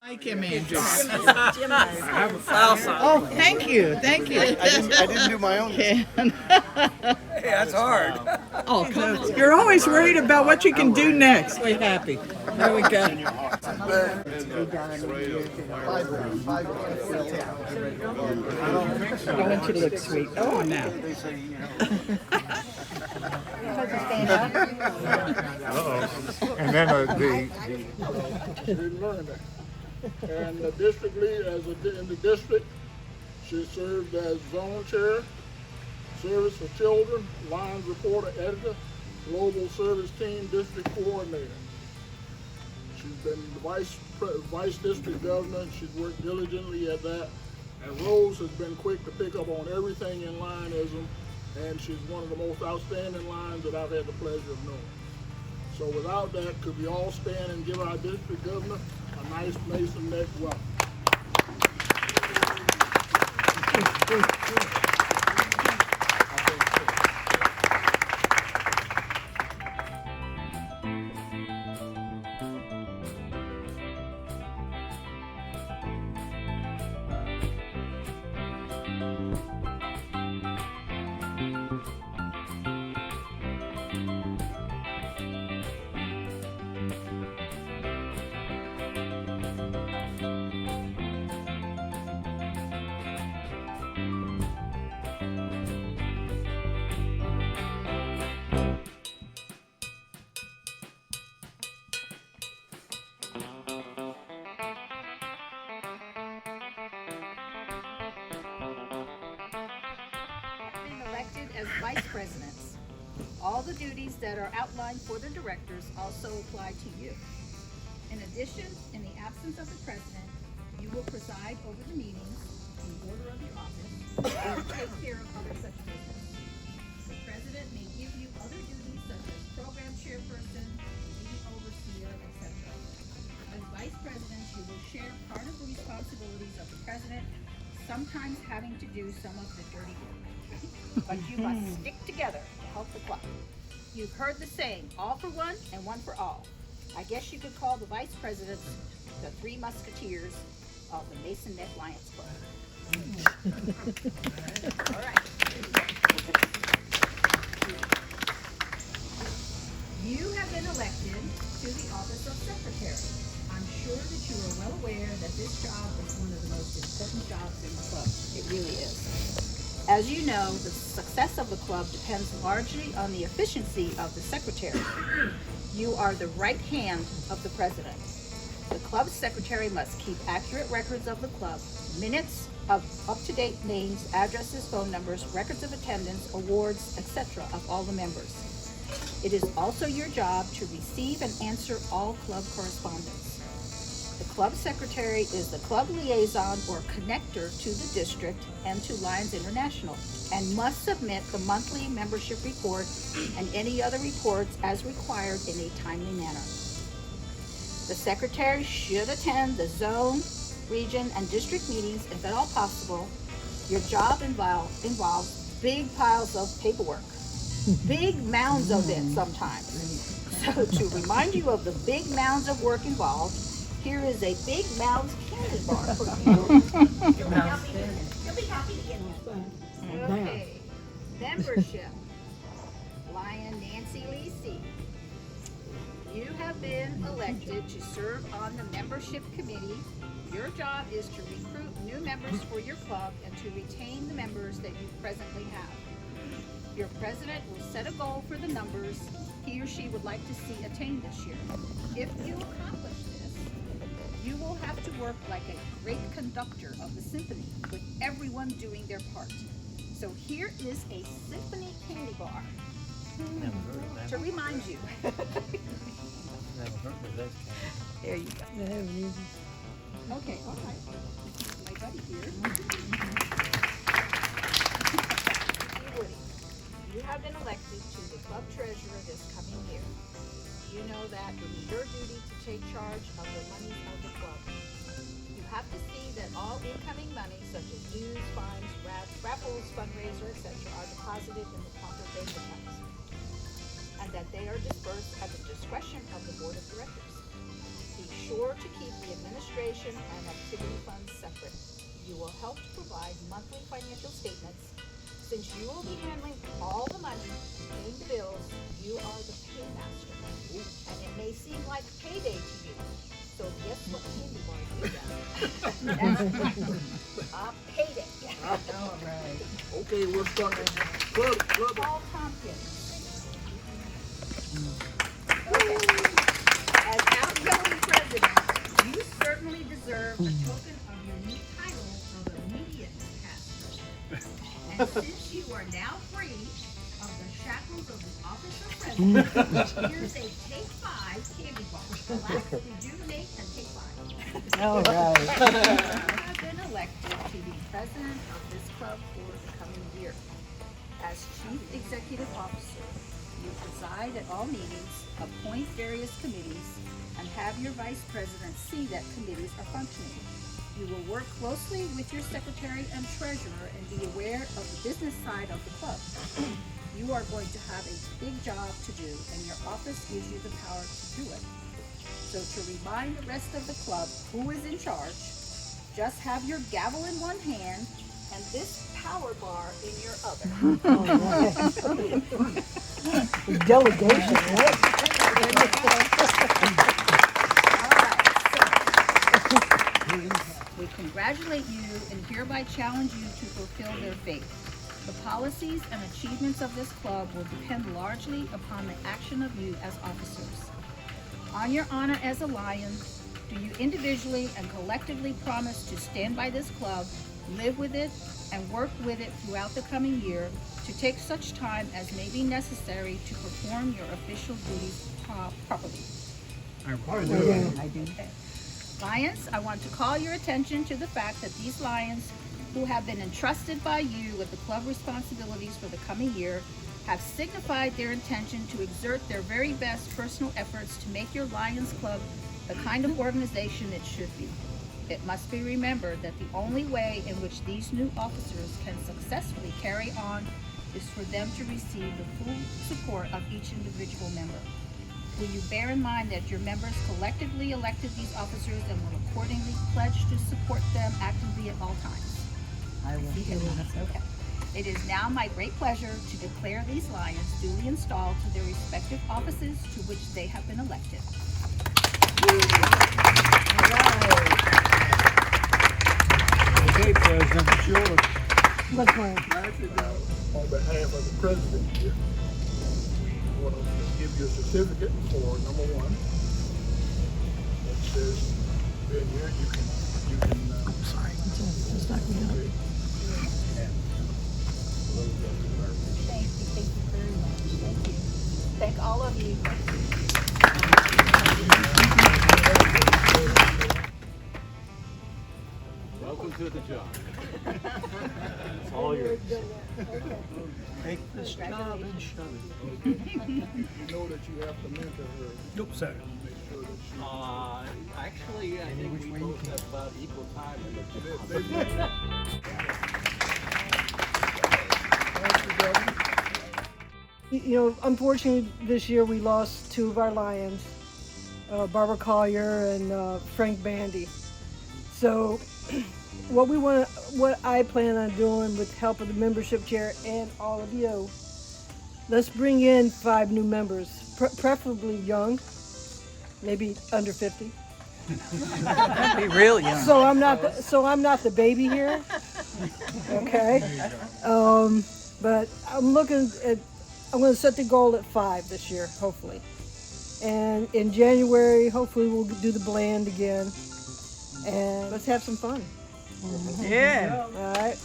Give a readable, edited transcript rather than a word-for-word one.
Thank you, Andrew. Oh, thank you. Thank you. I didn't do my own. Hey, that's hard. Oh, come on. You're always worried about what you can do next. We're happy. There we go. I want you to look sweet. Oh, now. And then and the district lead in the district, she served as zone chair, service for children, lines reporter, editor, global service team district coordinator. She's been the vice district governor. She's worked diligently at that. And Rose has been quick to pick up on everything in Lionism, and she's one of the most outstanding lines that I've had the pleasure of knowing. So without that, could we all stand and give our district governor a nice Mason neck welcome? As vice presidents. All the duties that are outlined for the directors also apply to you. In addition, in the absence of the president, you will preside over the meetings in order of your office and take care of other such business. The president may give you other duties such as program chairperson, meeting overseer, etc. As vice presidents, you will share part of the responsibilities of the president, sometimes having to do some of the dirty work. But you must stick together to help the club. You've heard the saying, all for one and one for all. I guess you could call the vice presidents the three musketeers of the Mason Neck Lions Club. All right. You have been elected to the office of secretary. I'm sure that you are well aware that this job is one of the most important jobs in the club. It really is. As you know, the success of the club depends largely on the efficiency of the secretary. You are the right hand of the president. The club secretary must keep accurate records of the club, minutes of up-to-date names, addresses, phone numbers, records of attendance, awards, etc. of all the members. It is also your job to receive and answer all club correspondence. The club secretary is the club liaison or connector to the district and to Lions International, and must submit the monthly membership report and any other reports as required in a timely manner. The secretary should attend the zone, region, and district meetings if at all possible. Your job involves big piles of paperwork, big mounds of it sometimes. So to remind you of the big mounds of work involved, here is a big mouse candy bar for you. You'll be happy to get one. Okay. Membership. Lion Nancy Lisi. You have been elected to serve on the membership committee. Your job is to recruit new members for your club and to retain the members that you presently have. Your president will set a goal for the numbers he or she would like to see attained this year. If you accomplish this, you will have to work like a great conductor of the symphony with everyone doing their part. So here is a symphony candy bar to remind you. There you go. Okay, all right. My buddy here. Woody, you have been elected to the club treasurer this coming year. You know that it is your duty to take charge of the money of the club. You have to see that all incoming money, such as dues, fines, raffles, fundraiser, etc., are deposited in the proper bank accounts, and that they are dispersed at the discretion of the board of directors. Be sure to keep the administration and activity funds separate. You will help to provide monthly financial statements. Since you will be handling all the money, paying the bills, you are the paymaster. And it may seem like payday to you. So guess what candy bar you got? Payday. All right. Okay, we're starting. Club. Paul Tompkins. Okay. As outgoing president, you certainly deserve a token of your new title of immediate pastor. And since you are now free of the shackles of the office of president, here's a Take 5 candy bar. The last rejuvenate and Take 5. All right. You have been elected to be president of this club for the coming year. As chief executive officer, you preside at all meetings, appoint various committees, and have your vice president see that committees are functioning. You will work closely with your secretary and treasurer and be aware of the business side of the club. You are going to have a big job to do, and your office gives you the power to do it. So to remind the rest of the club who is in charge, just have your gavel in one hand and this power bar in your other. Delegation, right? We congratulate you and hereby challenge you to fulfill their fate. The policies and achievements of this club will depend largely upon the action of you as officers. On your honor as a Lion, do you individually and collectively promise to stand by this club, live with it, and work with it throughout the coming year to take such time as may be necessary to perform your official duties properly? I do. Okay. Lions, I want to call your attention to the fact that these Lions who have been entrusted by you with the club responsibilities for the coming year have signified their intention to exert their very best personal efforts to make your Lions Club the kind of organization it should be. It must be remembered that the only way in which these new officers can successfully carry on is for them to receive the full support of each individual member. Will you bear in mind that your members collectively elected these officers and will accordingly pledge to support them actively at all times? I will. Okay. It is now my great pleasure to declare these Lions duly installed to their respective offices to which they have been elected. Okay, President, it's yours. What's mine? Actually, on behalf of the president here, we want to give you a certificate for number one. It says, being here, you can. Sorry. It's not good enough. Thank you very much. Thank you. Thank all of you. Welcome to the job. It's all yours. Take this job and shove it. You know that you have to mentor her. Nope, sir. Make sure that she. Actually, I think we both have about equal time in the job. You know, unfortunately, this year we lost two of our Lions, Barbara Collyer and Frank Bandy. So, what I plan on doing with the help of the membership chair and all of you, let's bring in 5 new members, preferably young, maybe under 50. Be real young. So I'm not the baby here. Okay. But I'm going to set the goal at 5 this year, hopefully. And in January, hopefully we'll do the bland again. And let's have some fun. Yeah. All right.